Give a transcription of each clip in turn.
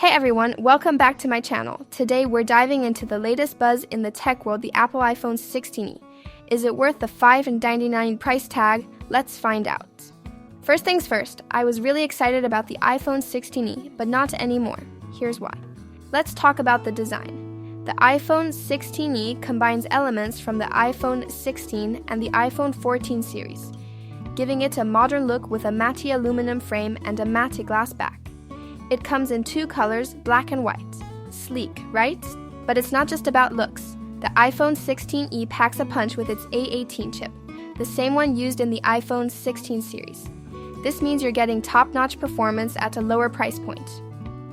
Hey everyone, welcome back to my channel. Today we're diving into the latest buzz in the tech world, the Apple iPhone 16e. Is it worth the $599 price tag? Let's find out. First things first, I was really excited about the iPhone 16e, but not anymore. Here's why. Let's talk about the design. The iPhone 16e combines elements from the iPhone 16 and the iPhone 14 series, giving it a modern look with a matte aluminum frame and a matte glass back. It comes in two colors, black and white. Sleek, right? But it's not just about looks. The iPhone 16e packs a punch with its A18 chip, the same one used in the iPhone 16 series. This means you're getting top-notch performance at a lower price point.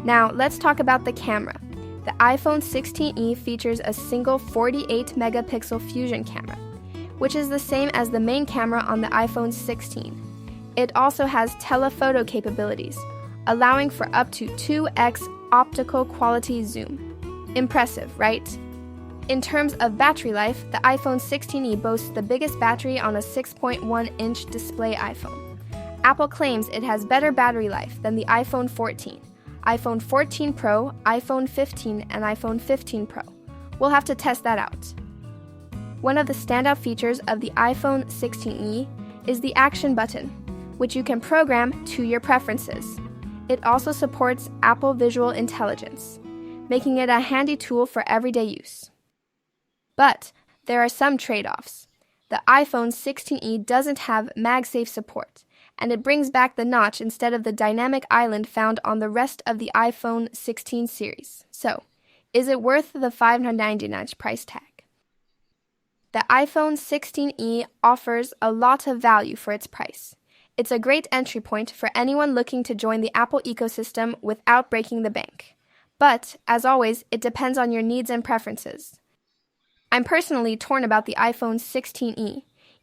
Now, let's talk about the camera. The iPhone 16e features a single 48-megapixel fusion camera, which is the same as the main camera on the iPhone 16. It also has telephoto capabilities, allowing for up to 2x optical quality zoom. Impressive, right? In terms of battery life, the iPhone 16e boasts the biggest battery on a 6.1-inch display iPhone. Apple claims it has better battery life than the iPhone 14, iPhone 14 Pro, iPhone 15, and iPhone 15 Pro. We'll have to test that out. One of the standout features of the iPhone 16e is the Action button, which you can program to your preferences. It also supports Apple Visual Intelligence, making it a handy tool for everyday use. But there are some trade-offs. The iPhone 16e doesn't have MagSafe support, and it brings back the notch instead of the dynamic island found on the rest of the iPhone 16 series. So, is it worth the $599 price tag? The iPhone 16e offers a lot of value for its price. It's a great entry point for anyone looking to join the Apple ecosystem without breaking the bank. But, as always, it depends on your needs and preferences. I'm personally torn about the iPhone 16e,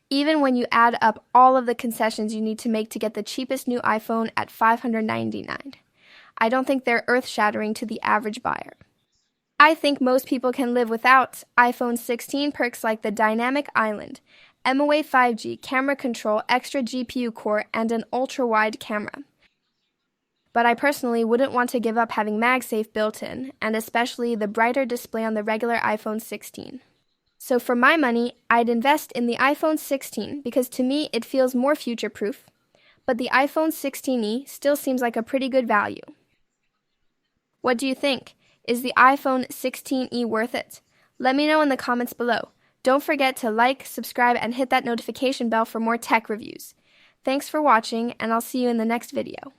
even when you add up all of the concessions you need to make to get the cheapest new iPhone at $599. I don't think they're earth-shattering to the average buyer. I think most people can live without iPhone 16 perks like the Dynamic Island, MOA 5G, camera control, extra GPU core, and an ultra-wide camera. But I personally wouldn't want to give up having MagSafe built in, and especially the brighter display on the regular iPhone 16. So for my money, I'd invest in the iPhone 16 because to me it feels more future-proof, but the iPhone 16e still seems like a pretty good value. What do you think? Is the iPhone 16e worth it? Let me know in the comments below. Don't forget to like, subscribe, and hit that notification bell for more tech reviews. Thanks for watching, and I'll see you in the next video.